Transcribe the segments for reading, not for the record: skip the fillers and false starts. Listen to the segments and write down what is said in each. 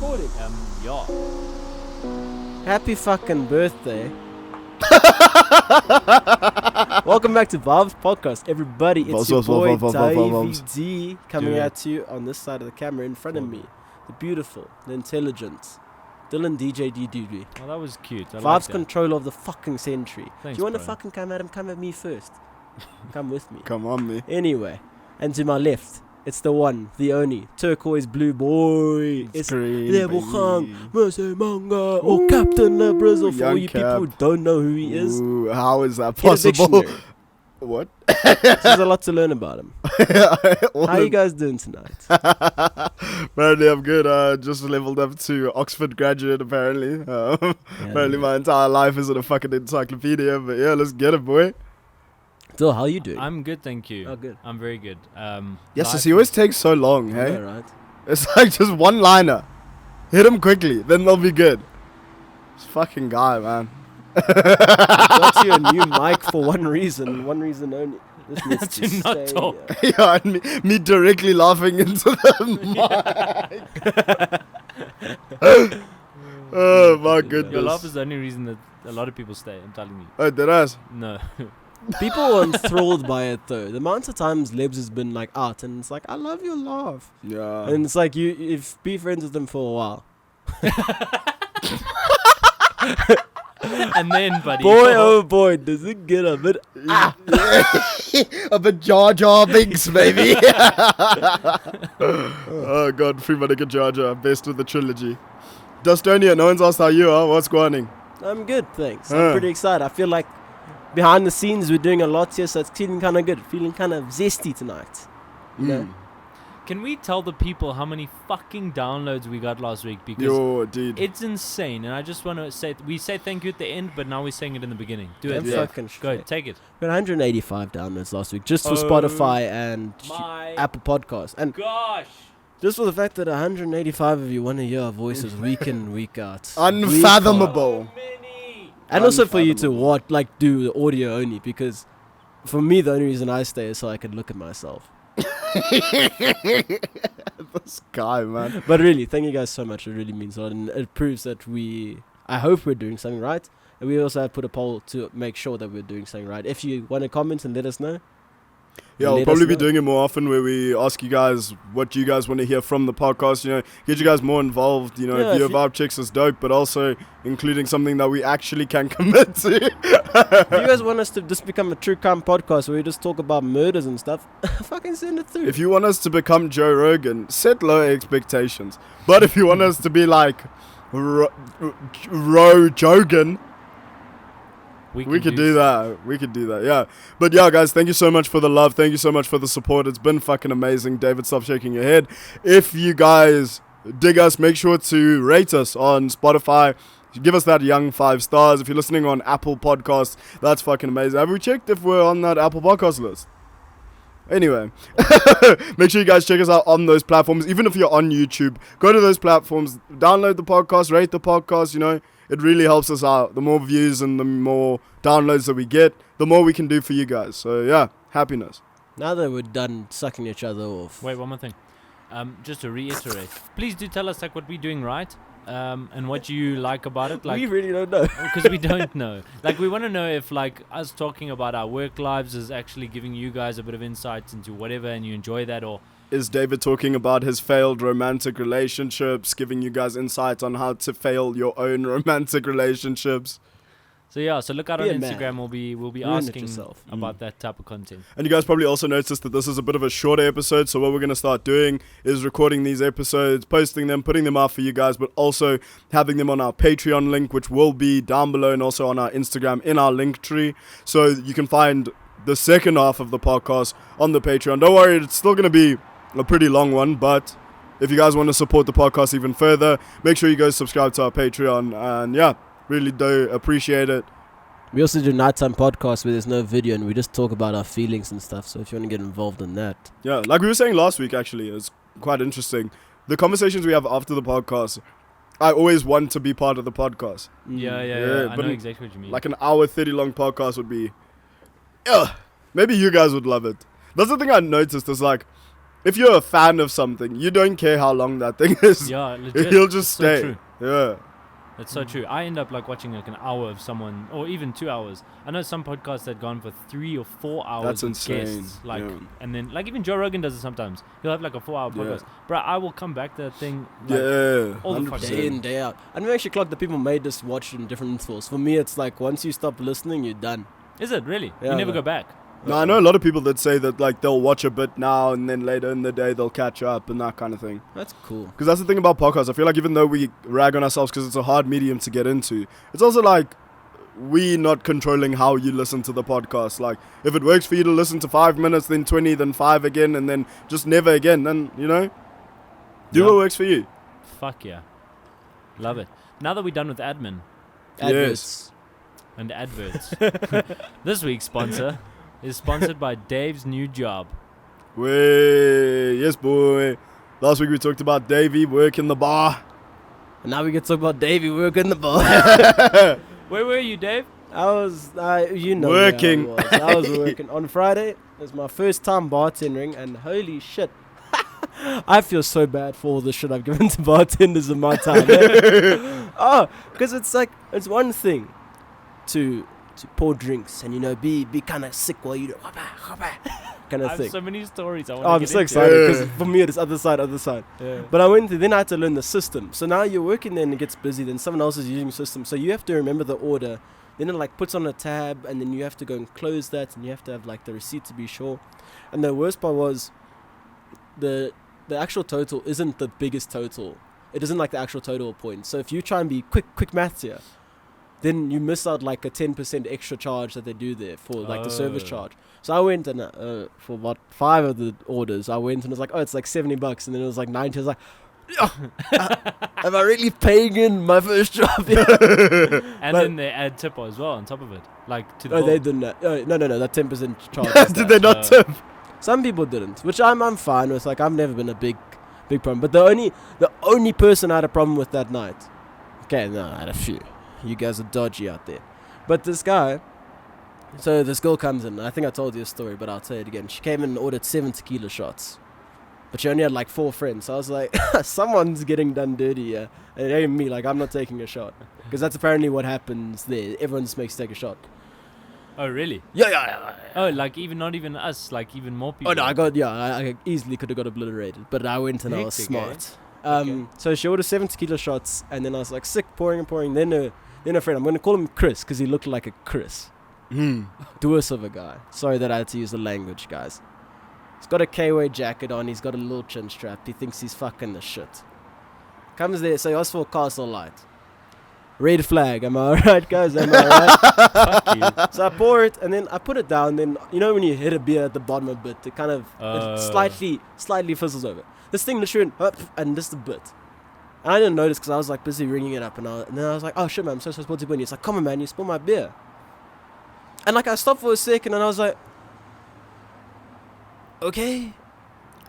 recording? Yeah. Happy fucking birthday. Welcome back to Vaabs Podcast, everybody. It's your boy Davey D coming at you on this side of the camera in front of me. The beautiful, the intelligent Dylan DJ DDD. Oh, that was cute. I Vaabs controller of the fucking century. Thanks, Do you want to bro. fucking come at him? Come at me first. Come with me. Come on, me. Anyway, and to my left, it's the one, the only turquoise blue boy. It's Lebogang Manga or Captain Lebrizzle for all you people who don't know who he is. Ooh, how is that Get a possible? dictionary. What? There's a lot to learn about him. How you guys doing tonight? Apparently I'm good. Just leveled up to Oxford graduate apparently. Apparently my entire life is in a fucking encyclopedia. But yeah, let's get it, boy. Dill, how you doing? I'm good, thank you. Oh, good. I'm very good. Yes, he always takes so long, hey? Yeah, right. It's like just one liner. Hit him quickly, then they'll be good. This fucking guy, man. I got you a new mic for one reason only. This needs to To not stay talk. here. Yeah, and me directly laughing into the mic. Oh my goodness. Your laugh is the only reason that a lot of people stay, I'm telling you. Oh, did I? No. People are enthralled by it though. The amount of times Lebs has been like out and it's like, I love your laugh. Yeah. And it's like if be friends with them for a while. And then, buddy. Boy oh boy, does it get a bit A bit Jar Jar Binks, baby. Oh god, free my nigga Jar Jar, best of the trilogy. Dustonia, no one's asked how you are. What's going on? I'm good, thanks. I'm pretty excited. I feel like behind the scenes we're doing a lot here, so it's feeling kind of good. Feeling kind of zesty tonight. You know? Can we tell the people how many fucking downloads we got last week? Because Yo, dude. it's insane. And I just want to say, we say thank you at the end, but now we're saying it in the beginning. Do it. I'm Yeah. fucking Go, straight. take it. We had 185 downloads last week just for Oh Spotify and My Apple Podcasts. And gosh. just for the fact that 185 of you want to hear our voices week in, week out. Unfathomable. So many. And also for you to Unfathomable. do the audio only, because for me the only reason I stay is so I can look at myself. This guy, man. But really, thank you guys so much. It really means a lot, and it proves that I hope we're doing something right. And we also have put a poll to make sure that we're doing something right. If you want to comment and let us know. Yeah, we'll let probably us be know. doing it more often where we ask you guys what you guys want to hear from the podcast, you know, get you guys more involved, you know, Yeah, View if you- Vibe Chicks is dope, but also including something that we actually can commit to. If you guys want us to just become a true crime podcast where we just talk about murders and stuff, fucking send it through. If you want us to become Joe Rogan, set low expectations. But if you want us to be like Jogan, we could do that. We could do that, yeah. But yeah, guys, thank you so much for the love. Thank you so much for the support. It's been fucking amazing. David, stop shaking your head. If you guys dig us, make sure to rate us on Spotify. Give us that young 5 stars. If you're listening on Apple Podcasts, that's fucking amazing. Have we checked if we're on that Apple Podcast list? Anyway, make sure you guys check us out on those platforms. Even if you're on YouTube, go to those platforms, download the podcast, rate the podcast, you know. It really helps us out. The more views and the more downloads that we get, the more we can do for you guys. So yeah, happiness. Now that we're done sucking each other off. Wait, one more thing. Just to reiterate, please do tell us like what we're doing right, and what you like about it. Like, we really don't know. because we don't know. Like, we want to know if like us talking about our work lives is actually giving you guys a bit of insight into whatever, and you enjoy that, or Is David talking about his failed romantic relationships, giving you guys insight on how to fail your own romantic relationships? so yeah. So look out Be on a man. Instagram. We'll be Ruin it asking yourself. about that type of content. And you guys probably also noticed that this is a bit of a shorter episode, so what we're going to start doing is recording these episodes, posting them, putting them out for you guys, but also having them on our Patreon link, which will be down below, and also on our Instagram in our link tree. So you can find the second half of the podcast on the Patreon. Don't worry, it's still going to be a pretty long one, but if you guys want to support the podcast even further, make sure you go subscribe to our Patreon, and yeah, really do appreciate it. We also do nighttime podcasts where there's no video and we just talk about our feelings and stuff. So if you want to get involved in that. Yeah, like we were saying last week, actually, it's quite interesting. The conversations we have after the podcast, I always want to be part of the podcast. Yeah. I but know exactly what you mean. Like an hour 30 long podcast would be, maybe you guys would love it. That's the thing I noticed is like, if you're a fan of something, you don't care how long that thing is. Yeah, legit. He'll just So stay. true. Yeah. That's so true. I end up like watching like an hour of someone, or even 2 hours. I know some podcasts that gone for 3 or 4 hours. That's with insane. Guests, like, Yeah. and then like even Joe Rogan does it sometimes. He'll have like a 4-hour Yeah. podcast. Bro, I will come back to that thing. Like, Yeah. all the 100%. fucking Day in, day out. I never actually clocked that people made us watch in different intervals. For me, it's like once you stop listening, you're done. Is it really? Yeah, you never man. go back. No, I know a lot of people that say that like they'll watch a bit now and then later in the day they'll catch up and that kind of thing. That's cool. Because that's the thing about podcasts. I feel like even though we rag on ourselves because it's a hard medium to get into, it's also like we not controlling how you listen to the podcast. Like if it works for you to listen to 5 minutes, then 20, then 5 again, and then just never again, then do Yeah. what works for you. Fuck yeah. Love it. Now that we're done with admin Adverts. and adverts, this week's sponsor is sponsored by Dave's new job. Way, yes, boy. Last week we talked about Davey work in the bar. And now we get to talk about Davey working the bar. Where were you, Dave? I was, Working. where I was working. On Friday, it was my first time bartending, and holy shit. I feel so bad for all the shit I've given to bartenders in my time. Because it's like, it's one thing to pour drinks and, be kind of sick while you do kind I of have thing. so many stories I want Oh, to I'm get so into. excited because for me, it's other side. Yeah. But I went there, then I had to learn the system. So now you're working there and it gets busy, then someone else is using the system. So you have to remember the order. Then it like puts on a tab and then you have to go and close that and you have to have like the receipt to be sure. And the worst part was the actual total isn't the biggest total. It isn't like the actual total point. So if you try and be quick maths here, then you miss out like a 10% extra charge that they do there for like the service charge. So I went and for about 5 of the orders, I went and it was like, it's like $70, and then it was like 90. I was like, am I really paying in my first job? And then they add tip as well on top of it, like to the Oh, bill. they didn't. No, that 10% charge. is Did that. they not tip? Some people didn't, which I'm fine with. Like I've never been a big problem. But the only person I had a problem with that night. Okay, no, I had a few. You guys are dodgy out there. But this guy. So this girl comes in. I think I told you a story, but I'll tell it again. She came in and ordered 7 tequila shots. But she only had like 4 friends. So I was like, someone's getting done dirty here. And it ain't me. Like, I'm not taking a shot. Because that's apparently what happens there. Everyone just makes you take a shot. Oh, really? Yeah. Oh, like not even us, like even more people. Oh, no, I easily could have got obliterated. But I went and I was Hectic, eh? smart. Okay. So she ordered 7 tequila shots. And then I was like, sick, pouring. Then a friend, I'm going to call him Chris because he looked like a Chris. Doers of a guy. Sorry that I had to use the language, guys. He's got a K-Way jacket on. He's got a little chin strap. He thinks he's fucking the shit. Comes there, so he asks for a Castle Light. Red flag. Am I alright, guys? Am I alright? Fuck you. So I pour it, and then I put it down. Then, when you hit a beer at the bottom a bit, it kind of it slightly fizzles over. This thing literally went up, and just a bit. And I didn't notice because I was like busy ringing it up. And then I was like, oh shit, man, I'm so supposed to win. He's like, come on, man, you spilled my beer. And like I stopped for a second and I was like, okay.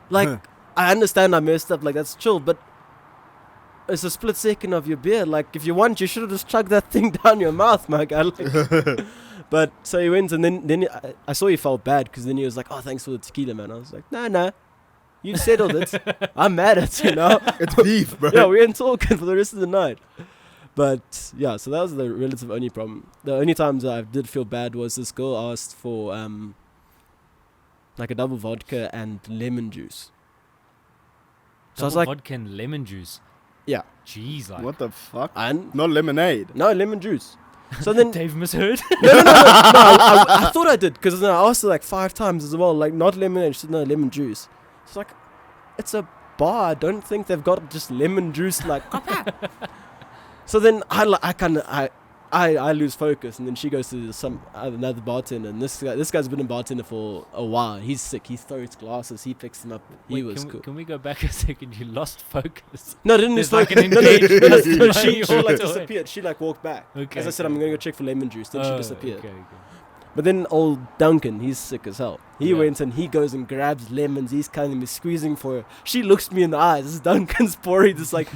Like, I understand I messed up, like that's chill, but it's a split second of your beer. Like, if you want, you should have just chugged that thing down your mouth, my guy. Like, but so he went and then I saw he felt bad because then he was like, oh, thanks for the tequila, man. I was like, nah. You settled it. I'm mad at you now. It's beef, bro. Yeah, we ain't talking for the rest of the night. But yeah, so that was the relative only problem. The only times I did feel bad was this girl asked for like a double vodka and lemon juice. So I was like, vodka and lemon juice. Yeah. Jeez, like. What the fuck? And Not lemonade. no lemon juice. So then Dave misheard. no, I thought I did because I asked her like 5 times as well, like not lemonade. She said no, lemon juice. It's like, it's a bar. I don't think they've got just lemon juice. Like, so then I lose focus, and then she goes to another bartender, and this guy's been a bartender for a while. He's sick. He throws his glasses. He picks them up. He was cool. Can we go back a second? You lost focus. No, I didn't lose There's like focus. an No, engagement. she like walked away. disappeared. She like walked back. Okay, As I said, I'm gonna go check for lemon juice. Then she disappeared. Okay. But then old Duncan, he's sick as hell. He Yeah. went and he goes and grabs lemons. He's kind of squeezing for her. She looks me in the eyes. This is Duncan's pouring. Just like,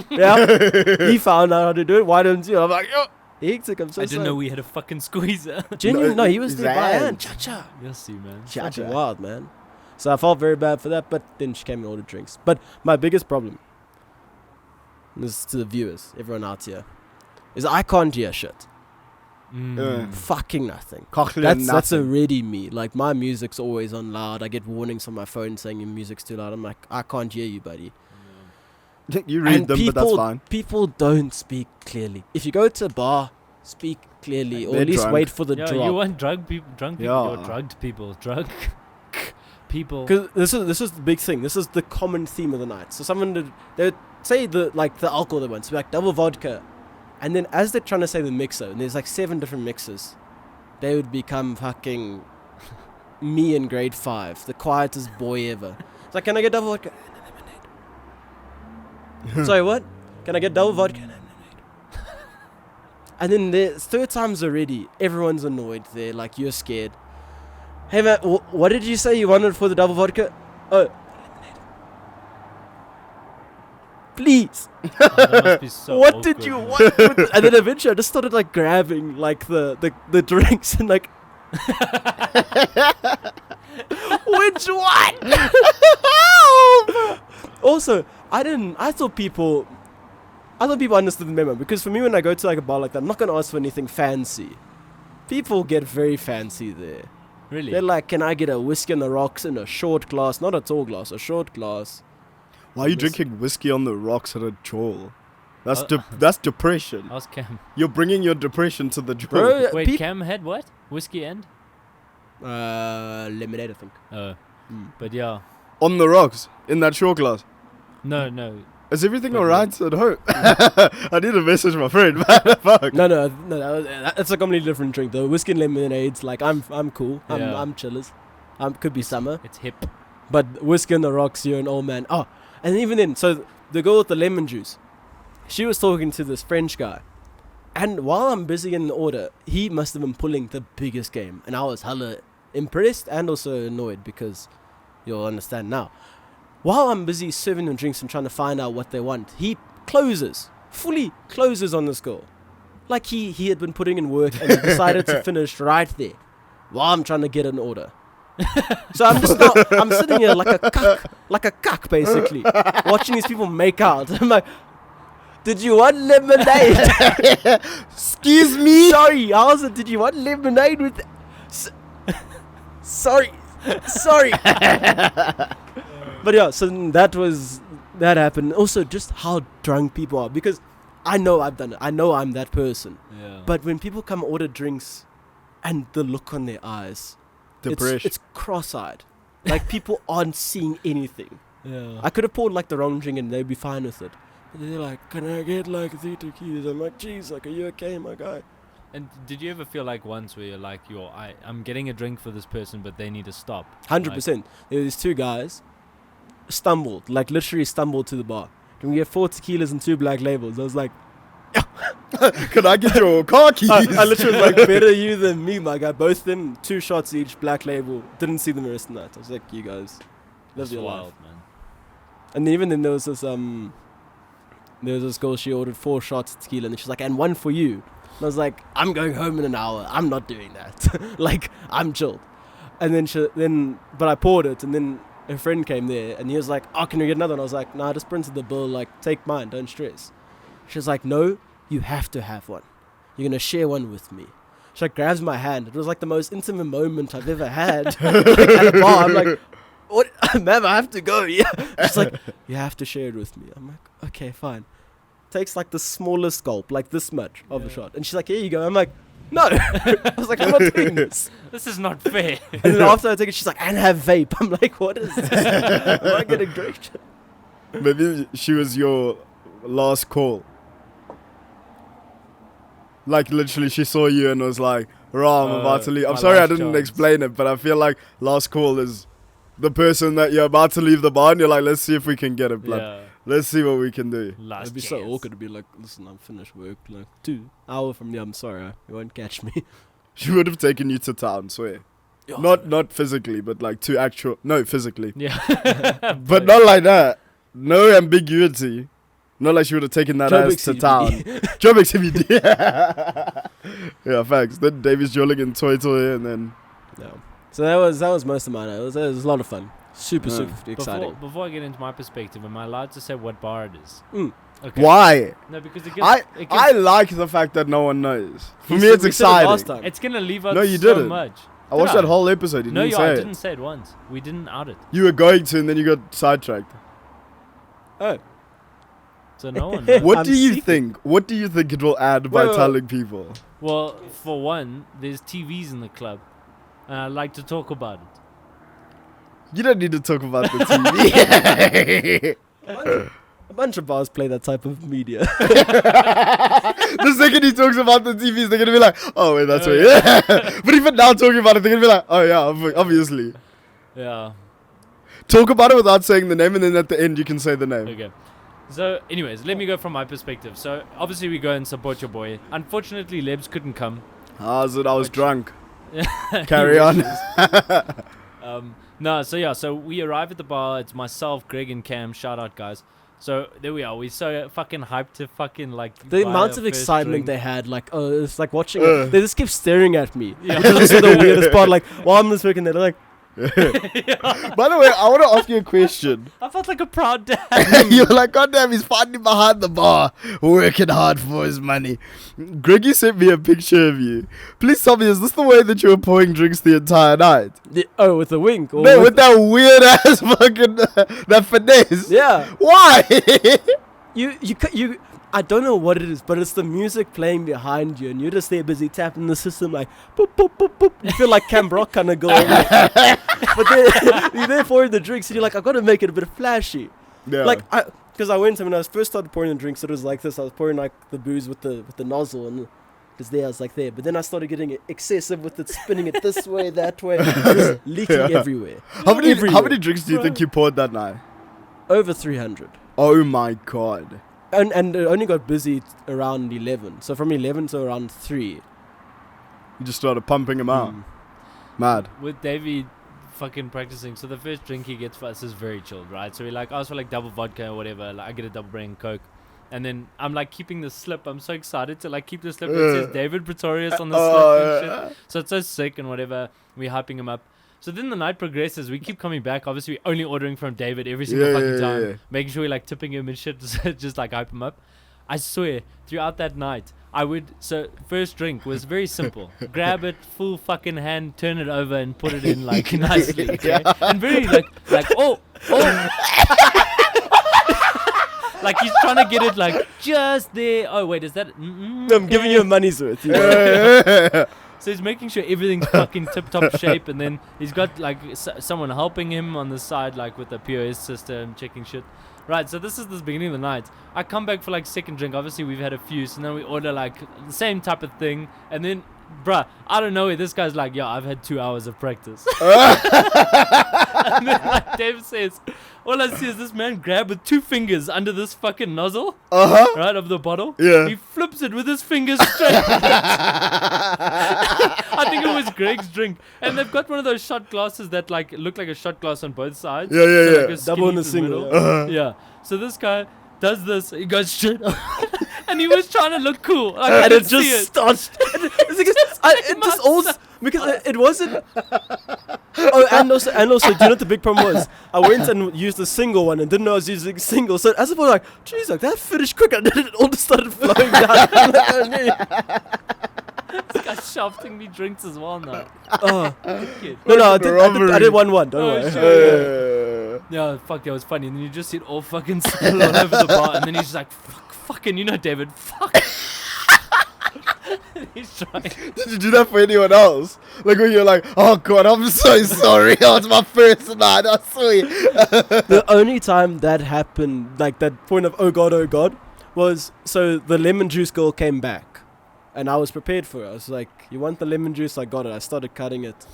yeah, he found out how to do it. Why don't you? I'm like, yo, hectic. I'm so I didn't know we had a fucking squeezer. Genuine? No, he was his there by hand. hand. Cha-cha. Yes, you man. Fucking wild, man. So I felt very bad for that, but then she came and ordered drinks. But my biggest problem, and this is to the viewers, everyone out here, is I can't hear shit. Fucking nothing. That's already me. Like, my music's always on loud. I get warnings on my phone saying your music's too loud. I'm like, I can't hear you, buddy. You read them, but that's fine. People don't speak clearly. If you go to a bar, speak clearly, or at least drunk. wait for the drop. You want drunk people, or drugged people, drunk people. Because this is the big thing. This is the common theme of the night. So they would say the alcohol they want. So like double vodka, and then as they're trying to say the mixer, and there's like 7 different mixers, they would become fucking me in grade 5, the quietest boy ever. It's like, can I get double vodka? Sorry, what? Can I get double vodka? And then there's 3 times already, everyone's annoyed there, like you're scared. Hey man, what did you say you wanted for the double vodka? Oh, lemonade. Please. That must be so What awkward, did you man. want? And then eventually I just started like grabbing like the drinks and like which one? Also, I thought people understood the memo, because for me when I go to like a bar like that, I'm not gonna ask for anything fancy. People get very fancy there. Really? They're like, can I get a whiskey on the rocks in a short glass, not a tall glass, a short glass. Why are you drinking whiskey on the rocks at a jaw? That's depression. Ask Cam. You're bringing your depression to the jaw. Bro, Wait, Cam had what? Whiskey and? Lemonade, I think. But yeah. On the rocks in that short glass. No. Is everything alright at home? I need to message my friend. Fuck. No, that's a completely different drink. The whiskey and lemonade's like, I'm cool. I'm chillers. Could be summer. It's hip. But whiskey on the rocks, you're an old man. Oh, and even then, so the girl with the lemon juice, she was talking to this French guy. And while I'm busy in the order, he must have been pulling the biggest game. And I was hella impressed and also annoyed, because you'll understand now. While I'm busy serving them drinks and trying to find out what they want, he fully closes on this girl. Like he had been putting in work and he decided to finish right there while I'm trying to get an order. So I'm sitting here like a cuck basically, watching these people make out. I'm like, did you want lemonade? Excuse me? Sorry, did you want lemonade with... Sorry. But yeah, so that happened. Also, just how drunk people are, because I know I've done it. I know I'm that person. Yeah. But when people come order drinks and the look on their eyes, it's cross-eyed. Like, people aren't seeing anything. Yeah. I could have poured like the wrong drink and they'd be fine with it. But they're like, can I get like 3 tequilas? I'm like, jeez, like, are you okay, my guy? And did you ever feel like once where you're like, I'm getting a drink for this person, but they need to stop? 100%. There were these 2 guys, literally stumbled to the bar. Can we get 4 tequilas and 2 black labels? I was like, can I get your car keys? I literally was like, better you than me, my guy. Both of them, 2 shots each, black label. Didn't see them the rest of the night. I was like, you guys, live your life, man. And even then there was this girl, she ordered 4 shots of tequila, and she's like, and 1 for you. And I was like, I'm going home in an hour. I'm not doing that. Like, I'm chilled. And then but I poured it, and then her friend came there, and he was like, oh, can we get another one? I was like, nah, I just printed the bill, like, take mine, don't stress. She was like, no, you have to have one. You're going to share one with me. She like grabs my hand. It was like the most intimate moment I've ever had. Like, at a bar. I'm like, what? Ma'am, I have to go. Yeah. She's like, you have to share it with me. I'm like, okay, fine. Takes like the smallest gulp, like this much of a shot. And she's like, here you go. I'm like, no. I was like, I'm not doing this. This is not fair. And then after I take it, she's like, and have vape. I'm like, what is this? Am I getting great? Maybe she was your last call. Like, literally, she saw you and was like, Rah, I'm about to leave. I'm sorry I didn't explain it, but I feel like last call is the person that you're about to leave the bar and you're like, let's see if we can get it, blood. Yeah. Let's see what we can do. It'd be so awkward to be like, listen, I'm finished work. Like, 2 hours from here, I'm sorry. You won't catch me. She would have taken you to town, swear. Oh, not physically, but like physically. Yeah. But not like that. No ambiguity. Not like she would have taken that ass to town. Joburg CBD. Yeah, facts. Then Davies jolling in Toy and then... Yeah. So that was most of mine. It was a lot of fun. Super exciting. Before I get into my perspective, am I allowed to say what bar it is? Okay. Why? No, because I like the fact that no one knows. For me, it's exciting. It's gonna leave out you so didn't. much. I watched that whole episode. You didn't say I it. didn't say it once. We didn't out it. You were going to, and then you got sidetracked. Oh. So no one knows. What do you think? What do you think it will add by telling people? Well, for one, there's TVs in the club, and I like to talk about it. You don't need to talk about the TV. A bunch of bars play that type of media. The second he talks about the TVs, they're gonna be like, "Oh, wait, that's right." But even now talking about it, they're gonna be like, "Oh yeah, obviously." Yeah. Talk about it without saying the name, and then at the end you can say the name. Okay. So, anyways, let me go from my perspective. So, obviously, we go and support your boy. Unfortunately, Lebs couldn't come. How's it? I was drunk. Carry on. So we arrive at the bar. It's myself, Greg, and Cam. Shout out, guys. So there we are. We're so fucking hyped to fucking like the amount of excitement they had. Like, it's like watching it. They just kept staring at me. Yeah. Which is also the weirdest part. Like, while I'm just working there, they're like. By the way, I want to ask you a question. I felt like a proud dad. You're like, goddamn, he's fighting behind the bar, working hard for his money. Greggy sent me a picture of you. Please tell me, is this the way that you were pouring drinks the entire night? With the wink? Or no, with that weird ass fucking that finesse. Yeah. Why? you. I don't know what it is, but it's the music playing behind you, and you're just there busy tapping the system like boop boop boop boop. You feel like Cam Brock kind of going, but then you're there pouring the drinks, and you're like, I've got to make it a bit flashy. Yeah. Like because I went when I first started pouring the drinks, it was like this. I was pouring like the booze with the nozzle, and because there I was like there. But then I started getting excessive with it, spinning it this way, that way, just leaking everywhere. How many drinks do you think you poured that night? Over 300. Oh my god. And it only got busy around 11. So from 11 to around 3. You just started pumping him out. Mad. With Davey fucking practicing. So the first drink he gets for us is very chilled, right? So we like ask for like double vodka or whatever. Like I get a double brain Coke. And then I'm like keeping the slip. I'm so excited to like keep the slip. It says David Pretorius on the slip and shit. So it's so sick and whatever. We're hyping him up. So then the night progresses. We keep coming back. Obviously, we're only ordering from David every single fucking time. Yeah. Making sure we're like tipping him and shit. Just like hype him up. I swear, throughout that night, So first drink was very simple. Grab it, full fucking hand, turn it over and put it in like nicely. Okay? And very like oh. Like he's trying to get it like just there. Oh wait, is that? I'm giving you a money's worth. So he's making sure everything's fucking tip-top shape, and then he's got like someone helping him on the side, like with the POS system, checking shit. Right, so this is the beginning of the night. I come back for like second drink. Obviously, we've had a few, so then we order like the same type of thing, and then, bruh, I don't know. This guy's like, I've had 2 hours of practice. And then like Dave says, all I see is this man grab with 2 fingers under this fucking nozzle, right, of the bottle. Yeah. He flips it with his fingers straight. I think it was Greg's drink. And they've got one of those shot glasses that like look like a shot glass on both sides. Yeah, yeah, so yeah. Like double in the single. Yeah. So this guy does this. He goes straight up. And he was trying to look cool. Like, and it just starts. Because it wasn't. Oh, and also, do you know what the big problem was? I went and used the single one and didn't know I was using single. So as I was like, geez, like that finished quick, and then it all just started flowing down. This guy's shafting me drinks as well now. No, I did 1-1. Don't worry. Sure. Yeah, fuck, that was funny. And then you just see it all fucking spill all over the bar, and then he's just like, fucking, you know, David, fuck. He's trying. Did you do that for anyone else? Like when you're like, oh god, I'm so sorry. That was my first night. I swear. The only time that happened, like that point of oh god, was so the lemon juice girl came back, and I was prepared for it. I was like, you want the lemon juice? I got it. I started cutting it.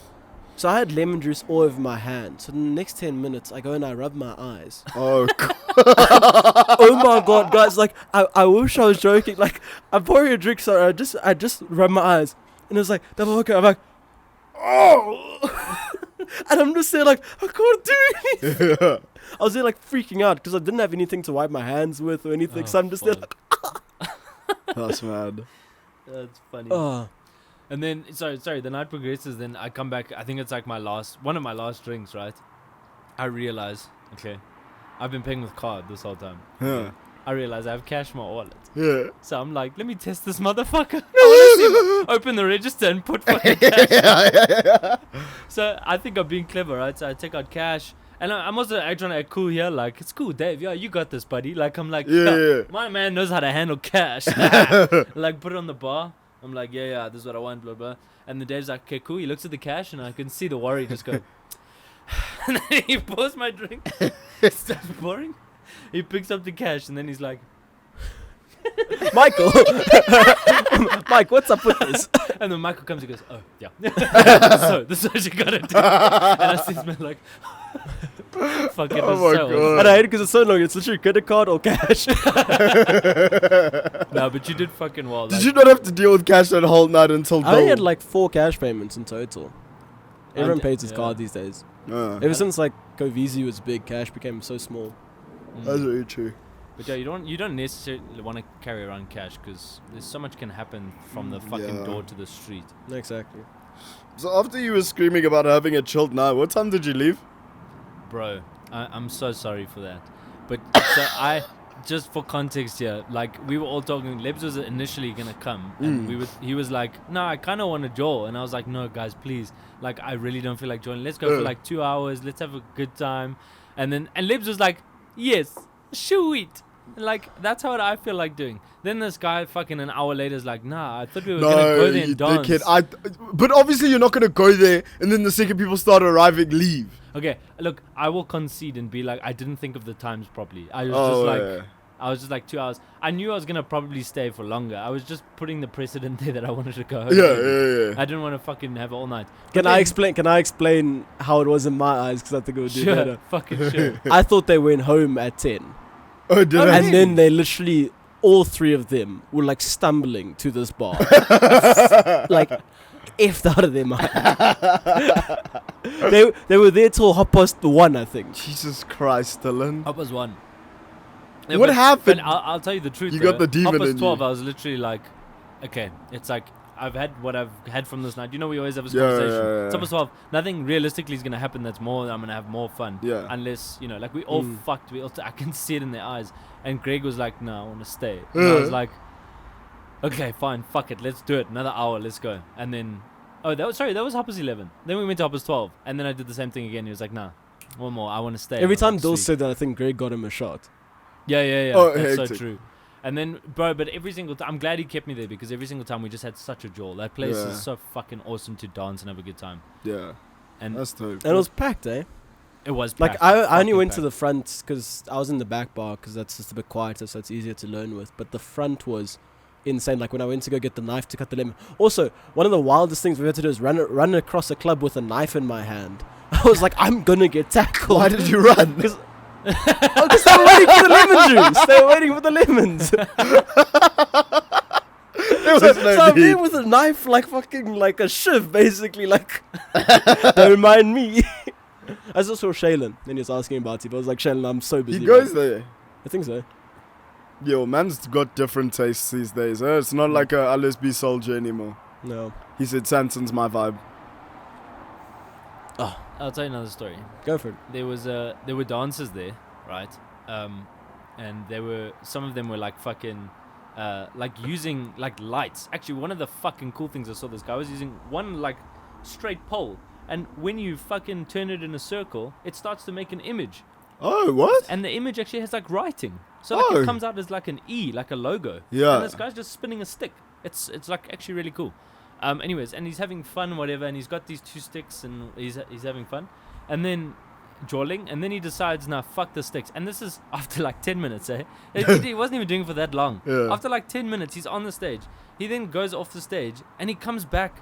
So I had lemon juice all over my hand. So in the next 10 minutes, I go and I rub my eyes. Oh, oh my god, guys! Like I wish I was joking. Like I'm pouring a drink, so I just rub my eyes, and it was like double hooker. I'm like, oh, and I'm just there like I can't do anything. yeah. I was there like freaking out because I didn't have anything to wipe my hands with or anything. So I'm just there like, That's mad. That's funny. And then, sorry, the night progresses. Then I come back. I think it's like one of my last drinks, right? I realize, okay, I've been paying with card this whole time. Yeah. I realize I have cash in my wallet. Yeah. So I'm like, let me test this motherfucker. I want to open the register and put fucking cash. So I think I'm being clever, right? So I take out cash. And I'm also trying to act cool here. Like, it's cool, Dave. Yeah, you got this, buddy. Like, I'm like, Yeah. my man knows how to handle cash. Like, put it on the bar. I'm like, yeah, this is what I want, blah, blah. And the Dave's like, okay, cool. He looks at the cash, and I can see the worry just go. And then he pours my drink. Starts pouring. He picks up the cash, and then he's like, Michael, Mike, what's up with this? and then Michael comes and goes, oh, yeah. So, this is what you gotta do. And I see this man like, fuck it, Oh my so God. And I hate it because it's so long. It's literally credit card or cash. No, but you did fucking well. Did you not have to deal with cash that whole night until I only dawn? had like 4 cash payments in total. Everyone pays his yeah. card these days. Uh, Ever since like Covizi was big, cash became so small. That's very true. But yeah, you don't necessarily want to carry around cash because there's so much can happen from the fucking Yeah. door to the street. Exactly. So after you were screaming about having a chilled night, what time did you leave? Bro, I'm so sorry for that. But so just for context here, like we were all talking, Lebs was initially gonna come and he was like, no, I kinda wanna jaw, and I was like, no guys, please. Like I really don't feel like joining. Let's go for like 2 hours, let's have a good time. And Lebs was like, yes, sweet. Like that's what I feel like doing. Then this guy fucking an hour later is like, nah, I thought we were gonna go there you and dance. dickhead. But obviously you're not gonna go there and then the second people start arriving, leave. Okay, look, I will concede and be like, I didn't think of the times properly. I was just like 2 hours. I knew I was gonna probably stay for longer. I was just putting the precedent there that I wanted to go home. Yeah. I didn't want to fucking have it all night. Can I explain how it was in my eyes? Because I think it would do Sure, better. fucking sure. I thought they went home at 10. Oh, did I? And then they literally, all 3 of them were like stumbling to this bar. Like, effed out of their mind. They were there till 1:30, I think. Jesus Christ, Dylan. Up was one. What happened? But I'll tell you the truth. You got the demon Up was in 12. you. I was literally like, okay, it's like I've had what I've had from this night. You know, we always have this Yeah, conversation. yeah. It's up was 12. Nothing realistically is gonna happen. That's more. I'm gonna have more fun. Yeah. Unless like we all fucked. I can see it in their eyes. And Greg was like, no, I want to stay. And I was like, okay, fine, fuck it, let's do it. Another hour, let's go. And then, that was Hoppers 11. Then we went to Hoppers 12. And then I did the same thing again. He was like, nah, one more, I want to stay. Every I was time like, Dill "Sweet." said that, I think Greg got him a shot. Yeah. Oh, That's hectic. so true. And then, bro, but every single time, I'm glad he kept me there because every single time we just had such a jaw. That place Yeah. is so fucking awesome to dance and have a good time. Yeah. And That's dope. And it was packed, eh? it was Like, packed, I only fucking went to packed. the front because I was in the back bar because that's just a bit quieter, so it's easier to learn with. But the front was insane. Like, when I went to go get the knife to cut the lemon. Also, one of the wildest things we had to do is run across a club with a knife in my hand. I was like, I'm going to get tackled. Why did you run? Because they were waiting for the lemon juice. They were waiting for the lemons. So I'm there with a knife, like fucking like a shiv, basically. Like, don't mind me. I just saw Shaylin, and he was asking about it. But I was like, Shaylin, I'm so busy. He goes man." there. I think so. Yo, man's got different tastes these days. It's not like a LSB soldier anymore. No. He said Samson's my vibe. I'll tell you another story. Go for it. There were dancers there, right? And some of them were like fucking like using like lights. Actually, one of the fucking cool things I saw, this guy was using one like straight pole, and when you fucking turn it in a circle, it starts to make an image, Oh, what? and the image actually has like writing, so like Oh. it comes out as like an E, like a logo. Yeah. And this guy's just spinning a stick. It's like actually really cool. Anyways, and he's having fun, whatever, and he's got these 2 sticks, and he's having fun, and then drawing, and then he decides, nah, fuck the sticks. And this is after like 10 minutes, eh? He wasn't even doing it for that long. Yeah. After like 10 minutes, he's on the stage. He then goes off the stage, and he comes back,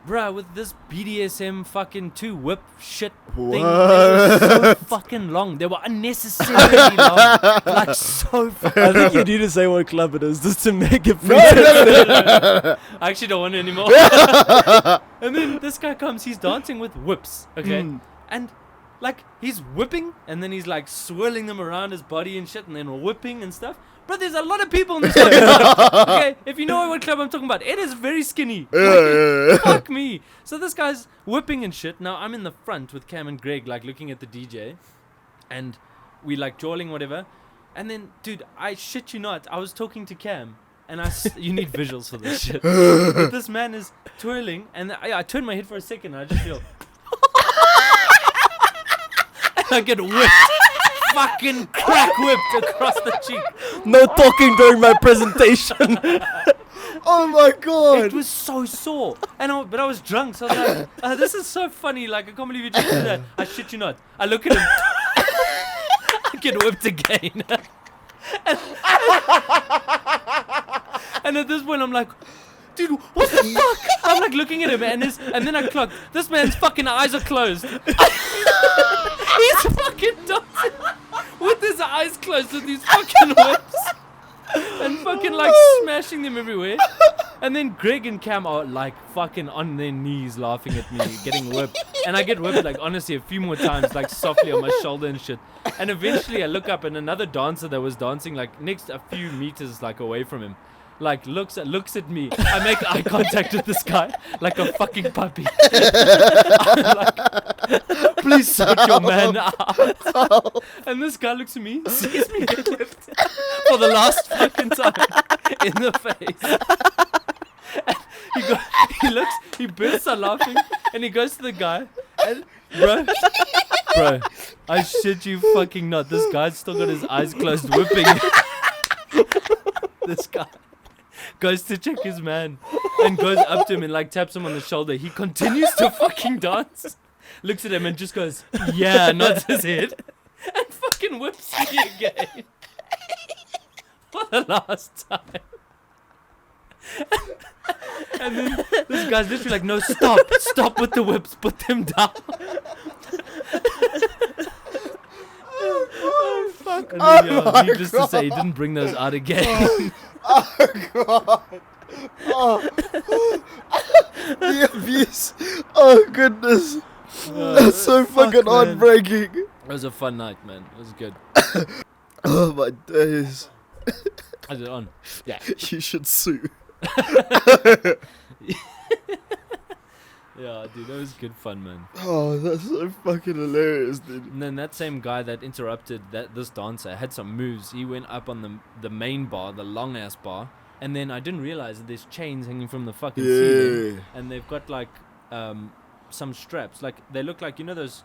bruh, with this BDSM fucking 2 whip shit thing. They were so fucking long. They were unnecessarily long. Like, so fucking I think you need to say what club it is just to make it free. I actually don't want it anymore. And then this guy comes, he's dancing with whips, okay? And like, he's whipping, and then he's, like, swirling them around his body and shit, and then whipping and stuff. But there's a lot of people in this fucking club. Okay, if you know what club I'm talking about, it is very skinny. Fuck me. So this guy's whipping and shit. Now, I'm in the front with Cam and Greg, like, looking at the DJ. And we, like, jawling, whatever. And then, dude, I shit you not, I was talking to Cam. And you need visuals for this shit. But this man is twirling, and I turn my head for a second, and I just feel... I get whipped. Fucking crack whipped across the cheek. No talking during my presentation. Oh my god. It was so sore. But I was drunk, so I was like, this is so funny. Like, I can't believe you just did that. I shit you not. I look at him. I get whipped again. And at this point, I'm like, dude, what the fuck? I'm like looking at him, and then I clock, this man's fucking eyes are closed. He's fucking dancing with his eyes closed with these fucking whips. And fucking like smashing them everywhere. And then Greg and Cam are like fucking on their knees laughing at me, getting whipped. And I get whipped like honestly a few more times, like softly on my shoulder and shit. And eventually I look up and another dancer that was dancing like next a few meters like away from him, like looks at me. I make eye contact with this guy like a fucking puppy. I'm like, please sort your man out. And this guy looks at me, sees me get whipped for the last fucking time in the face. And he bursts out laughing, and he goes to the guy, and bro, I shit you fucking not. This guy's still got his eyes closed, whipping. This guy goes to check his man and goes up to him and like taps him on the shoulder. He continues to fucking dance, looks at him and just goes, yeah, nods his head, and fucking whips me again for the last time. And then this guy's literally like, no, stop with the whips, put them down. Oh, fuck. And then, needless to say, he didn't bring those out again. Oh god. Oh. The abuse. Oh goodness. That's so fucking heartbreaking. It was a fun night, man. It was good. Oh my days. Is it on? Yeah. You should sue. Yeah, dude, that was good fun, man. Oh, that's so fucking hilarious, dude. And then that same guy that interrupted this dancer had some moves. He went up on the main bar, the long ass bar, and then I didn't realize that there's chains hanging from the fucking ceiling, and they've got like some straps. Like they look like those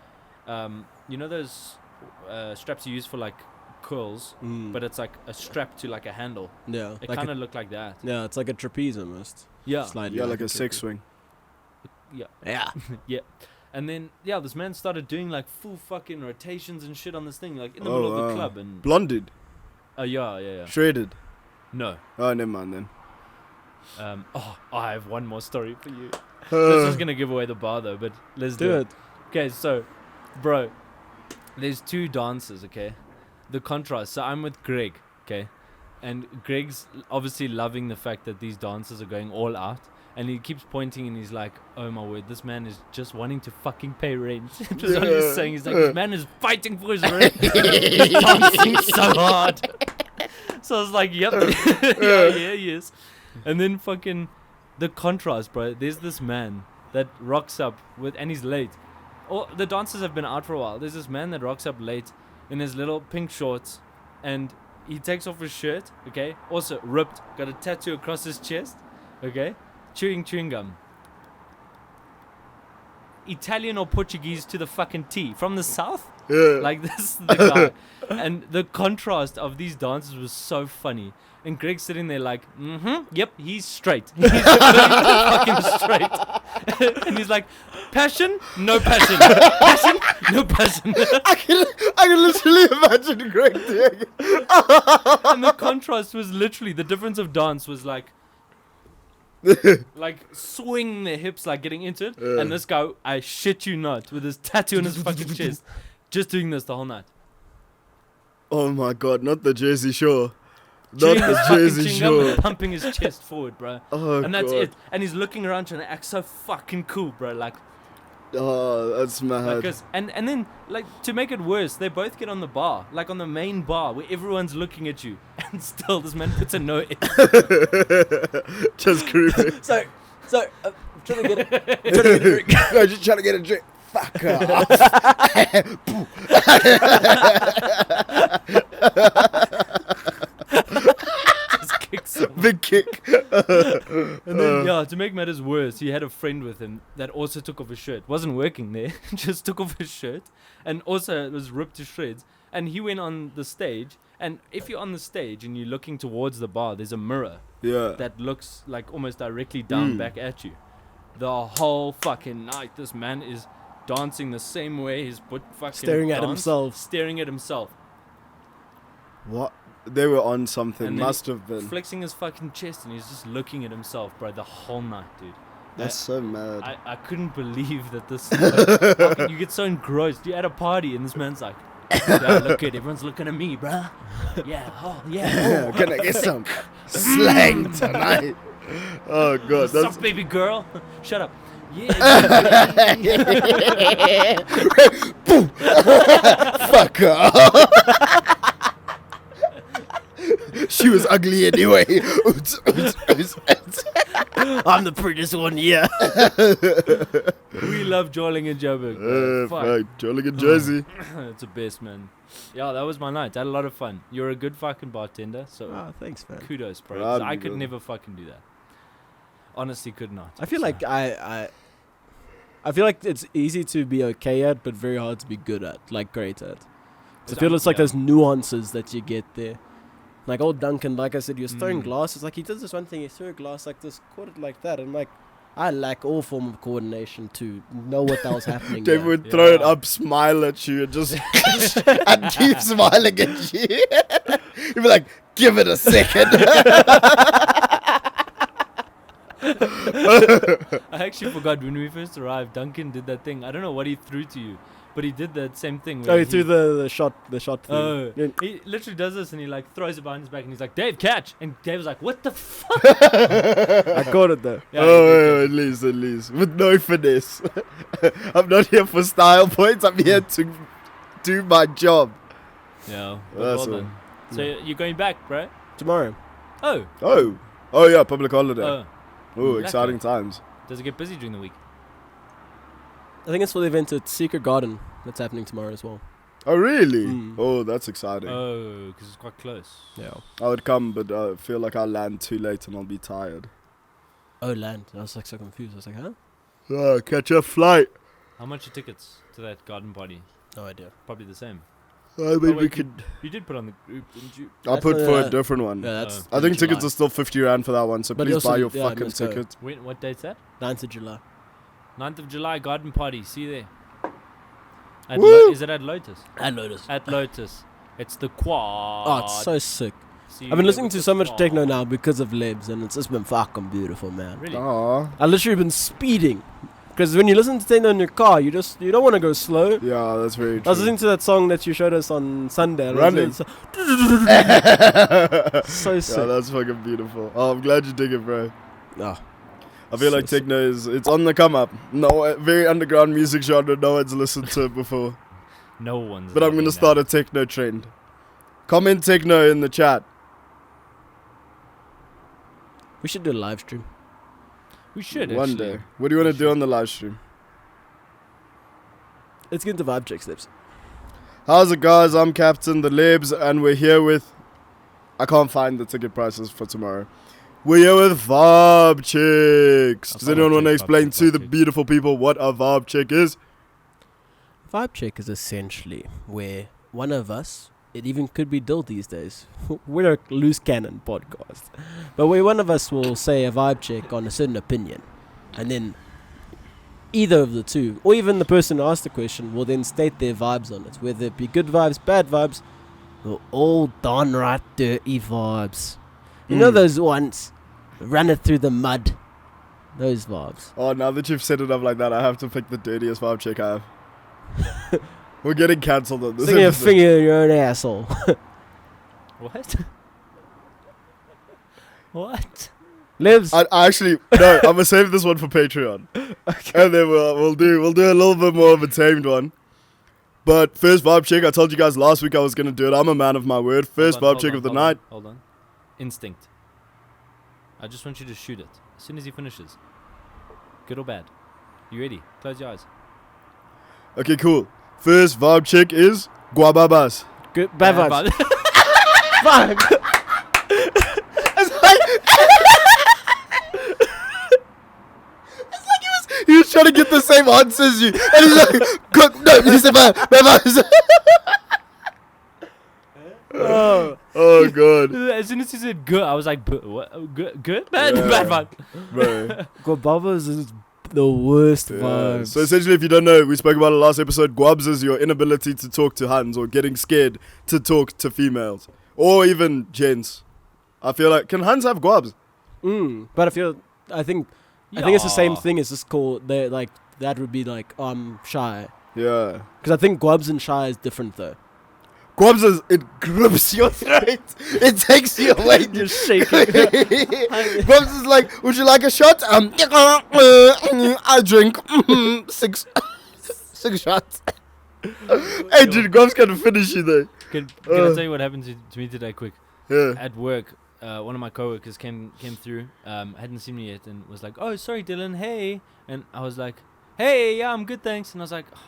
straps you use for like curls, but it's like a strap to like a handle. Yeah, it like kind of looked like that. Yeah, it's like a trapeze almost. Yeah, Slightly yeah, like a sex swing. Yeah. Yeah. And then this man started doing like full fucking rotations and shit on this thing, like in the middle of the club. And blonded. Yeah. Shredded. No. Oh, never mind then. I have one more story for you. This is gonna give away the bar though, but let's do it. Okay, so, bro, there's two dancers. Okay, the contrast. So I'm with Greg. Okay, and Greg's obviously loving the fact that these dancers are going all out. And he keeps pointing and he's like, oh my word, this man is just wanting to fucking pay rent. Just what he's saying. He's like, this man is fighting for his rent. He's dancing so hard. So I was like, yep. Yeah, he is. And then fucking the contrast, bro. There's this man that rocks up and he's late. The dancers have been out for a while. There's this man that rocks up late in his little pink shorts and he takes off his shirt, okay? Also ripped, got a tattoo across his chest, okay? Chewing gum. Italian or Portuguese to the fucking T. From the south? Yeah. Like this is the guy. And the contrast of these dancers was so funny. And Greg's sitting there like, yep, he's straight. He's fucking straight. And he's like, passion? No passion. Passion? No passion. I can literally imagine Greg doing it. And the contrast was literally, the difference of dance was like swing their hips, like getting into it, and this guy, I shit you not, with his tattoo on his fucking chest, just doing this the whole night. Oh my god, not the Jersey Shore. Not the Jersey Shore. Pumping his chest forward, bro. Oh, and that's god. it. And he's looking around trying to act so fucking cool, bro. Like, Oh, that's mad. Like, and then, like, to make it worse, they both get on the bar, like on the main bar where everyone's looking at you, and still this man puts a no in. Just creeping. So, I'm trying to get a drink. No, just trying to get a drink. Fuck off. Just kicks him. Big kick. And then, to make matters worse, he had a friend with him that also took off his shirt. Wasn't working there, just took off his shirt, and also it was ripped to shreds. And he went on the stage, and if you're on the stage and you're looking towards the bar, there's a mirror that looks like almost directly down back at you. The whole fucking night, this man is dancing the same way he's staring at himself. What? They were on something. And Must have been. Flexing his fucking chest, and he's just looking at himself, bro, the whole night, dude. That's so mad. I couldn't believe that this. Like, you get so engrossed. You're at a party, and this man's like, yeah, look good. Everyone's looking at me, bruh. Yeah, oh, yeah. Oh. Can I get some slang tonight? Oh, God. What's up, baby girl? Shut up. Yeah. Boom. Fuck off. She was ugly anyway. I'm the prettiest one here. We love Joling and Joburg. Fuck. Joling and Jersey. It's the best, man. Yeah, that was my night. I had a lot of fun. You're a good fucking bartender, so thanks, man. kudos, bro. 'Cause I could never fucking do that. Honestly, could not. I feel like I feel like it's easy to be okay at, but very hard to be good at, like great at. So I feel it's like those nuances that you get there. Like old Duncan, like I said, he was throwing glasses. Like he did this one thing, he threw a glass like this, caught it like that. And like, I lack all form of coordination to know what that was happening. David would throw it up, smile at you, and just and keep smiling at you. He'd be like, give it a second. I actually forgot when we first arrived, Duncan did that thing. I don't know what he threw to you, but he did that same thing. He threw the shot thing. Oh, he literally does this and he like throws it behind his back and he's like, Dave, catch! And Dave was like, what the fuck? I caught it though. Yeah, at least. With no finesse. I'm not here for style points, I'm here to do my job. Yeah, well done. So you're going back, bro? Tomorrow. Oh, yeah, public holiday. Oh, exciting times. Does it get busy during the week? I think it's for the event at Secret Garden that's happening tomorrow as well. Oh, really? Oh, that's exciting. Oh, because it's quite close. Yeah. I would come, but I feel like I'll land too late and I'll be tired. Oh, land. I was like so confused. I was like, huh? Catch a flight. How much are tickets to that garden party? No idea. Probably the same. I mean, we could. You did put on the group, didn't you? I put for a different one. Yeah, that's I think July. tickets are still 50 rand for that one, so But please also, buy your yeah, fucking let's go. ticket. What date's that? 9th of July. 9th of July, garden party. See you there. Is it at Lotus? At Lotus. At Lotus. It's the quad. Oh, it's so sick. See you I've been listening with to the so much quad. techno now because of Lebs, and it's just been fucking beautiful, man. Really? Aww. I literally been speeding. Because when you listen to techno in your car, you don't want to go slow. Yeah, that's very true. I was listening to that song that you showed us on Sunday. and Running. So sick. Yeah, that's fucking beautiful. Oh, I'm glad you dig it, bro. Oh, I feel like techno it's on the come up. No, very underground music genre. No one's listened to it before. No one's. But I'm gonna start a techno trend. Comment techno in the chat. we should do a live stream. We should One actually. day. What do you want to do on the live stream? Let's get into vibe check steps. How's it, guys? I'm Captain the Lebs, and we're here with. I can't find the ticket prices for tomorrow. We're here with Vaabs checks. Does anyone want to explain to the beautiful people what a Vaabs check is? Vibe check is essentially where one of us, it even could be Dill these days. We're a loose cannon podcast. But where one of us will say a vibe check on a certain opinion. And then either of the two, or even the person who asked the question, will then state their vibes on it. Whether it be good vibes, bad vibes, or all downright dirty vibes. You know those ones? Run it through the mud. Those vibes. Oh, now that you've set it up like that, I have to pick the dirtiest Vaabs check I have. We're getting cancelled on this. Sticking a finger in your own asshole. What? What? Lives. I actually no. I'm gonna save this one for Patreon, and then we'll do a little bit more of a tamed one. But first vibe check. I told you guys last week I was gonna do it. I'm a man of my word. First vibe check of the night. Hold on. Instinct. I just want you to shoot it as soon as he finishes. Good or bad? You ready? Close your eyes. Okay, cool. First vibe check is guababas. Good. Bad vibes. Fuck. He was trying to get the same answer as you, and he's like, "No, he said bad vibes." Oh god. As soon as he said good, I was like, what? Good? Bad? Yeah. Bad vibe. Bro. Guababas is the worst vibes. So essentially, if you don't know, we spoke about it last episode. Guabs is your inability to talk to Huns or getting scared to talk to females or even gents. I feel like, can Huns have guabs? But I think it's the same thing. It's just called, they like, that would be like, shy. Yeah. Because I think guabs and shy is different though. Guabs is, it grips your throat. It takes you away. You're shaking. Guabs is like, would you like a shot? I drink 6 shots. Hey, dude, Guabs can finish you though. Can I tell you what happened to me today quick? Yeah. At work, one of my coworkers came through, hadn't seen me yet, and was like, "Oh, sorry, Dylan, hey." And I was like, "Hey, yeah, I'm good, thanks." And I was like, "Oh,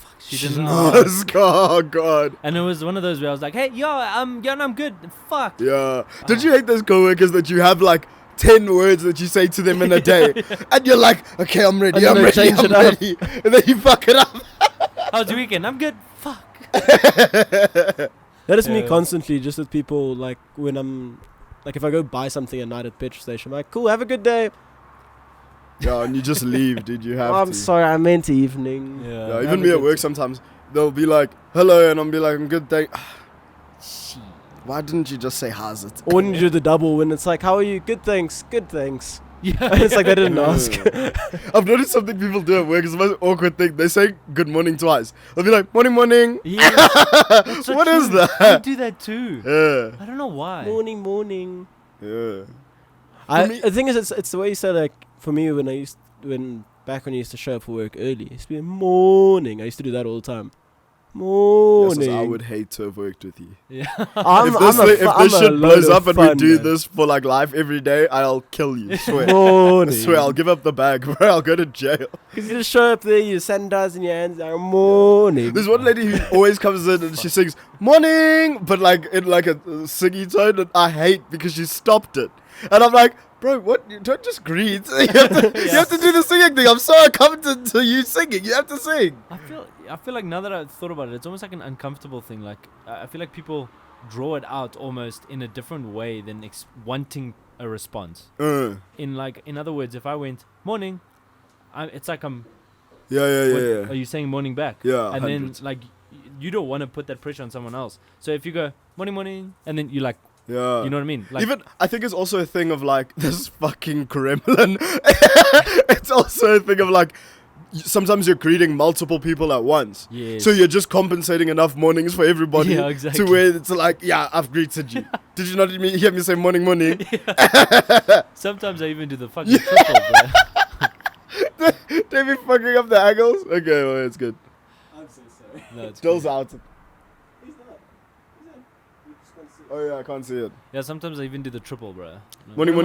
fuck, she didn't ask." Oh god. And it was one of those where I was like, "Hey, I'm good." Fuck. Yeah. Did you hate those coworkers that you have like 10 words that you say to them in a day, and you're like, "Okay, I'm ready, I'm ready, and then you fuck it up. How's your weekend? I'm good. Fuck. That is me constantly, just with people, like, when I'm, like, if I go buy something at night at the petrol station, I'm like, cool, have a good day. Yeah, and you just leave, dude. You have to. I'm sorry, I meant evening. Yeah, even me at work sometimes, they'll be like, hello, and I'll be like, I'm good, thank. Why didn't you just say how's it? Or when you do the double, when it's like, how are you? Good, thanks. Good, thanks. Yeah. It's like they didn't ask. I've noticed something people do at work. It's the most awkward thing. They say good morning twice. They'll be like, morning, morning. Yeah. So what is that? I do that too. Yeah. I don't know why. Morning, morning. Yeah. The thing is, it's the way you say, like, for me, back when I used to show up for work early, it used to be morning. I used to do that all the time. Morning. Yes, I would hate to have worked with you. Yeah. If this shit blows up and we do this for like live every day, I'll kill you. Swear. Morning. I swear, I'll give up the bag, bro. I'll go to jail. Because you just show up there, you sanitize in your hands, like, morning. There's one lady who always comes in and she sings morning, but like in like a singy tone, and I hate because she stopped it. And I'm like, bro, what? You don't just greet. You have to do the singing thing. I'm so accustomed to you singing. You have to sing. I feel like now that I've thought about it, it's almost like an uncomfortable thing. Like I feel like people draw it out almost in a different way than wanting a response. In other words, if I went morning, it's like I'm. Yeah. Are you saying morning back? Yeah. And 100. then like you don't want to put that pressure on someone else. So if you go morning, and then you like. Yeah. You know what I mean? Like, even I think it's also a thing of like this fucking Kremlin. It's also a thing of like sometimes you're greeting multiple people at once. Yes. So you're just compensating enough mornings for everybody exactly. to where it's like, yeah, I've greeted you. Did you not hear me say morning? Sometimes I even do the fucking triple, bro. They be fucking up the angles. Okay, well, it's good. I'm so sorry. No, it's Joel's cool. out. He's not. You just can't see it. Oh yeah, I can't see it. Yeah, sometimes I even do the triple, bro. Morning.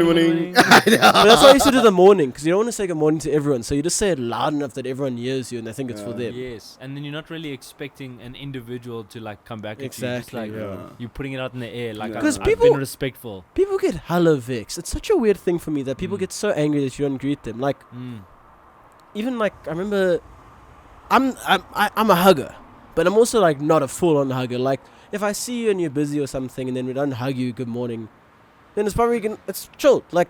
But that's why I used to do the morning, because you don't want to say good morning to everyone, so you just say it loud enough that everyone hears you and they think it's for them. Yes, and then you're not really expecting an individual to like come back at you. Just Exactly. like you're putting it out in the air. Like Yeah. Because I've people- been respectful. People get hella vexed. It's such a weird thing for me that people Mm. get so angry that you don't greet them. Like, Mm. even like, I remember, I'm a hugger, but I'm also like not a full-on hugger. Like, if I see you and you're busy or something, and then we don't hug you good morning, then it's probably it's chill. Like,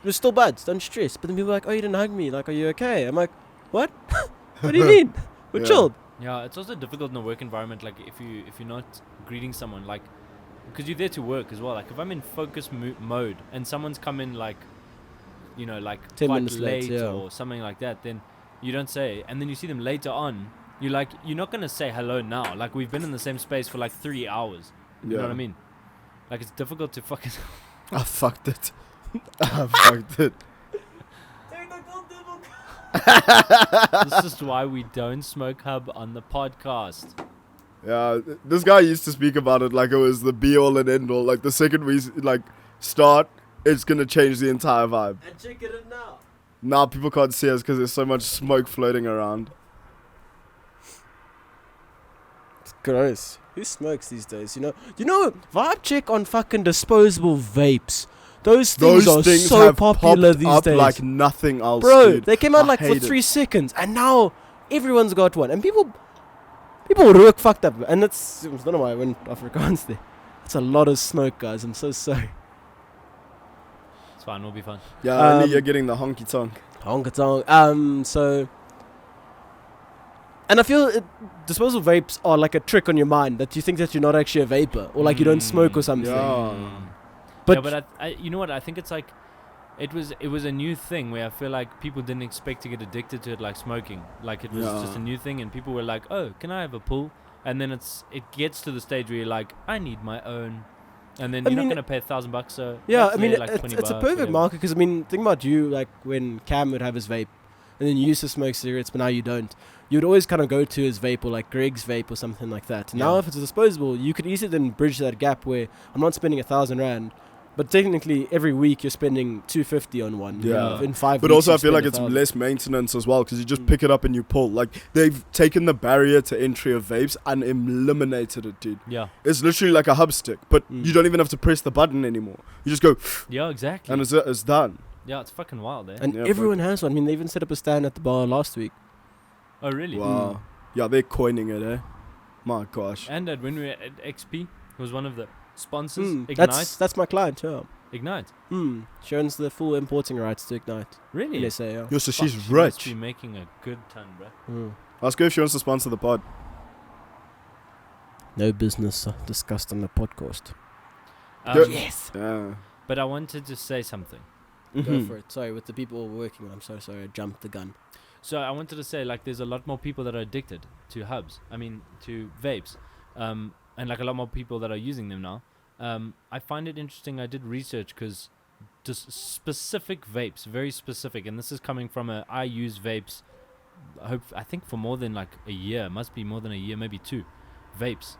we're still buds, don't stress. But then people are like, oh, you didn't hug me. Like, are you okay? I'm like, what? What do you mean? We're Yeah. chilled. Yeah, it's also difficult in a work environment. Like if you're not greeting someone, like because you're there to work as well. Like if I'm in focus mode and someone's come in like, you know, like 10 quite minutes late, yeah. or something like that, then you don't say. And then you see them later on. You're not gonna say hello now. Like we've been in the same space for like 3 hours. You know what I mean? Like it's difficult to fucking. I fucked it. I fucked it. This is why we don't smoke hub on the podcast. Yeah, this guy used to speak about it like it was the be all and end all. Like the second we start, it's gonna change the entire vibe. And check it now. Now people can't see us because there's so much smoke floating around. It's gross. Who smokes these days? You know, vibe check on fucking disposable vapes. Those things are so popular these days. Like nothing else, bro. Dude. They came out like for 3 seconds, and now everyone's got one. And people rook fucked up. And I don't know why I went Afrikaans there. It's a lot of smoke, guys. I'm so sorry. It's fine. We'll be fine. Yeah, only you're getting the honky tonk. Honky tonk. So. And I feel disposable vapes are like a trick on your mind that you think that you're not actually a vapor or like you don't smoke or something. Yeah. But I you know what? I think it's like it was a new thing where I feel like people didn't expect to get addicted to it like smoking. Like it was just a new thing, and people were like, "Oh, can I have a pull?" And then it gets to the stage where you're like, "I need my own," and then you're not gonna pay $1,000. So yeah, I mean, it's a perfect whatever. market because I mean, think about you like when Cam would have his vape, and then you used to smoke cigarettes, but now you don't. You would always kind of go to his vape or like Greg's vape or something like that. Now, if it's disposable, you could easily then bridge that gap where I'm not spending R1,000. But technically, every week you're spending $250 on one. Yeah. In 5 weeks. But also, you I feel like spend it's 1,000. less maintenance as well because you just pick it up and you pull. Like they've taken the barrier to entry of vapes and eliminated it, dude. Yeah. It's literally like a hub stick, but you don't even have to press the button anymore. You just go. Yeah, exactly. And it's done. Yeah, it's fucking wild, eh? And everyone has one. I mean, they even set up a stand at the bar last week. Oh, really? Wow. Yeah, they're coining it, eh? My gosh. And when we were at XP, it was one of the sponsors. Ignite. That's my client, yeah. Ignite. She owns the full importing rights to Ignite. Really? They say, yeah. Yo, so she's She must rich. be making a good ton, bro. Ask her if she wants to sponsor the pod. No business discussed on the podcast. Yes. Yeah. But I wanted to say something. Go for it. Sorry, with the people we're working on, I'm so sorry, I jumped the gun. So I wanted to say, like, there's a lot more people that are addicted to hubs. I mean, to vapes. And, like, a lot more people that are using them now. I find it interesting. I did research because just specific vapes, very specific. And this is coming from I use vapes, I think for more than, like, a year. Must be more than a year, maybe 2. Vapes.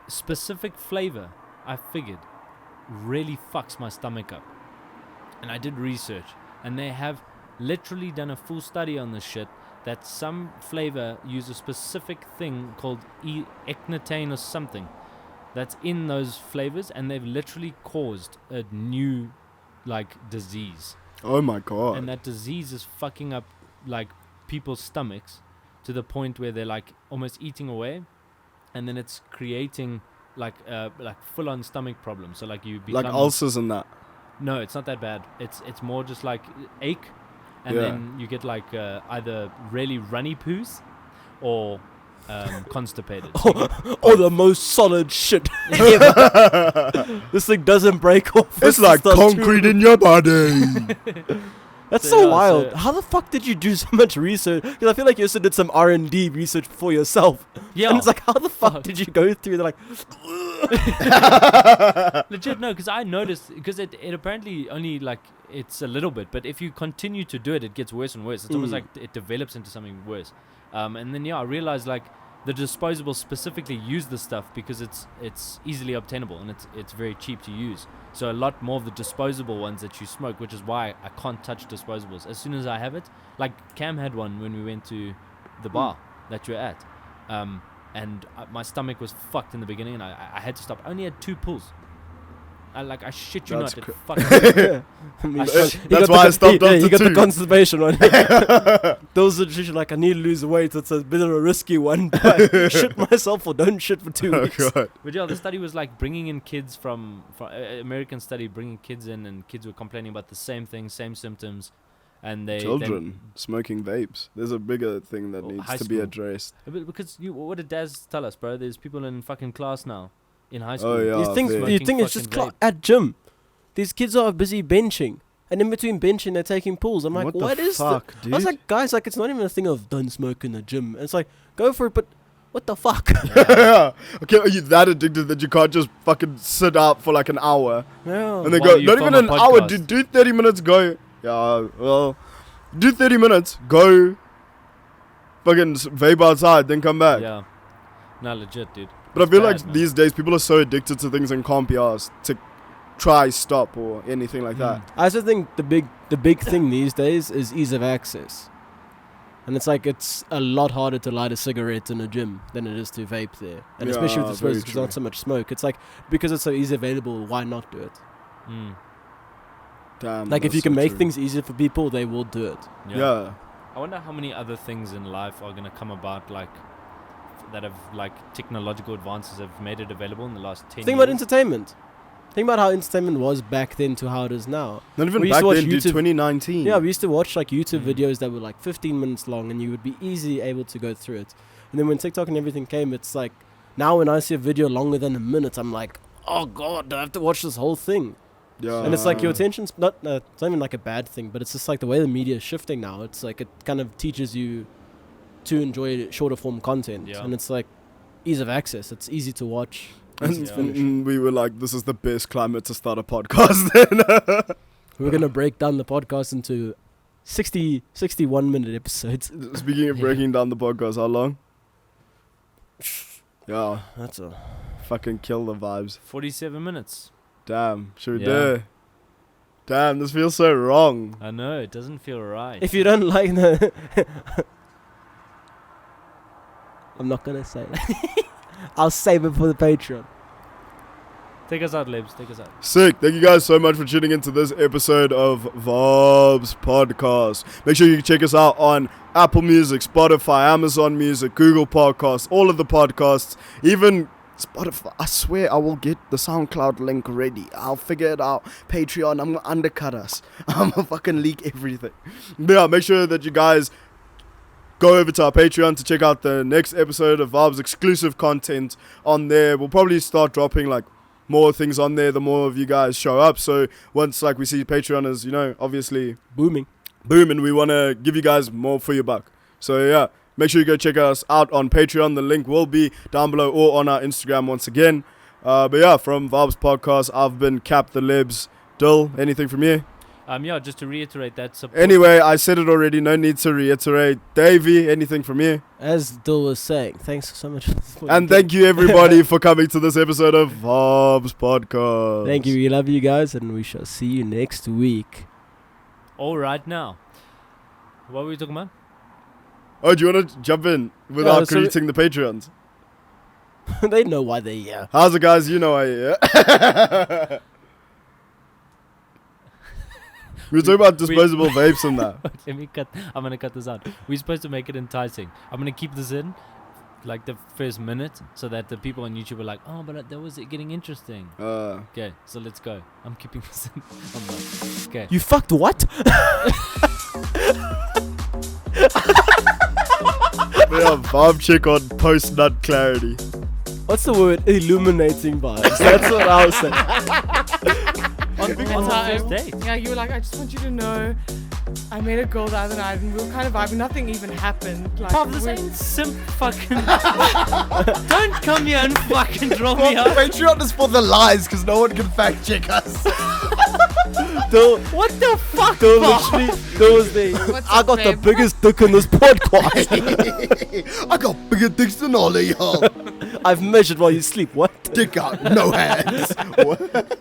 Specific flavor, I figured, really fucks my stomach up. And I did research. And they have literally done a full study on this shit that some flavor use a specific thing called ecnitane or something that's in those flavors, and they've literally caused a new like disease. Oh my god. And that disease is fucking up like people's stomachs to the point where they're like almost eating away, and then it's creating like full on stomach problems. So like you become like ulcers and that. No, it's not that bad. It's more just like ache. And then you get like either really runny poos or constipated. Oh, the most solid shit ever. This thing doesn't break off. It's like concrete in your body. That's so wild. How the fuck did you do so much research? Because I feel like you also did some R&D research for yourself. Yeah. And it's like, how the fuck did you go through? They're like... Legit, no, because I noticed, because it apparently only like, it's a little bit, but if you continue to do it, it gets worse and worse. It's almost like it develops into something worse. And then, I realized like the disposables specifically use this stuff because it's easily obtainable and it's very cheap to use. So a lot more of the disposable ones that you smoke, which is why I can't touch disposables. As soon as I have it, like Cam had one when we went to the bar that you're at. And my stomach was fucked in the beginning, and I had to stop. I only had 2 pulls. I shit you That's not. It fucking that's why I stopped after 2. You got the constipation one. Those are just like, I need to lose weight. It's a bit of a risky one. But shit myself or don't shit for 2 weeks. God. But the study was like bringing in kids from American study, bringing kids in, and kids were complaining about the same thing, same symptoms. And children smoking vapes. There's a bigger thing that needs to be addressed. Because what did Daz tell us, bro? There's people in fucking class now in high school. Oh yeah. You think it's just at gym? These kids are busy benching, and in between benching, they're taking pulls. I'm like, what is fuck, dude? I was like, guys, like it's not even a thing of don't smoke in the gym. It's like go for it, but What the fuck? Yeah. Okay, are you that addicted that you can't just fucking sit out for like an hour? Yeah. And then While go, you not film even a an hour, podcast. do 30 minutes, go. Yeah, well, do 30 minutes, go. Fucking vape outside, then come back. Yeah. No, legit, dude. But I It's feel bad, like man. these days people are so addicted to things and can't be asked to try, stop, or anything like that. I also think the big thing these days is ease of access. And it's like it's a lot harder to light a cigarette in a gym than it is to vape there. And especially Yeah, with the very smokers, there's true. not so much smoke. It's like because it's so easy available, why not do it? Mm. Damn. Like if that's you can so make true. things easier for people, they will do it. Yeah. I wonder how many other things in life are gonna come about, like that have like technological advances have made it available in the last 10 Think years. about entertainment. Think about how entertainment was back then to how it is now. Not even We used back to watch then, dude, YouTube- 2019. Yeah, we used to watch like YouTube Mm. videos that were like 15 minutes long and you would be easily able to go through it. And then when TikTok and everything came, it's like now when I see a video longer than a minute, I'm like, oh god, do I have to watch this whole thing? Yeah. And it's like your attention's not it's not even like a bad thing, but it's just like the way the media is shifting now. It's like it kind of teaches you to enjoy shorter form content. Yeah. And it's like ease of access. It's easy to watch. Easy And to Yeah. finish. we were like, this is the best climate to start a podcast then. We're going to break down the podcast into 61-minute episodes. Speaking of breaking down the podcast, how long? Yeah, That's a... fucking kill the vibes. 47 minutes. Damn, should we Yeah. do? Damn, this feels so wrong. I know, it doesn't feel right. If you don't like the... I'm not going to say it. I'll save it for the Patreon. Take us out, Lebs. Take us out. Sick. Thank you guys so much for tuning into this episode of Vaabs Podcast. Make sure you check us out on Apple Music, Spotify, Amazon Music, Google Podcasts, all of the podcasts, even Spotify. I swear I will get the SoundCloud link ready. I'll figure it out. Patreon, I'm going to undercut us. I'm going to fucking leak everything. But yeah, make sure that you guys go over to our Patreon to check out the next episode of Vaabs exclusive content on there. We'll probably start dropping like more things on there the more of you guys show up. So once like we see Patreon is, you know, obviously Booming. booming, we want to give you guys more for your buck. So yeah, make sure you go check us out on Patreon. The link will be down below or on our Instagram once again. But yeah, from Vaabs Podcast, I've been Cap the Libs. Dill, anything from you? Yeah, just to reiterate that support. Anyway, I said it already, no need to reiterate. Davey, anything from you? As Dill was saying, thanks so much for this. And thank you everybody for coming to this episode of Vaabs Podcast. Thank you. We love you guys, and we shall see you next week. All right now. What were we talking about? Oh, do you want to jump in without so- greeting the Patreons? They know why they're here. How's it, guys? You know I. We were talking about disposable vapes and that. Let me cut. I'm gonna cut this out. We're supposed to make it enticing. I'm gonna keep this in, like the first minute, so that the people on YouTube are like, "Oh, but that was getting interesting." Okay, so let's go. I'm keeping this in. I'm not. Okay. You fucked what? We have Vaab chick on post nut clarity. What's the word? Illuminating vibes. That's what I was saying. on Every the time. first date. Yeah, you were like, I just want you to know, I made a girl the other night and we were kind of vibing. Nothing even happened. Like, Pop, this we- ain't simp fucking. Don't come here and fucking draw me out. Patreon is for the lies because no one can fact check us. Dill, What the fuck? Dill Bob? literally, Dill was there. What's I up, got the babe? biggest dick in this podcast. I got bigger dicks than all of y'all. I've measured while you sleep. What? Dick out, no hands. What?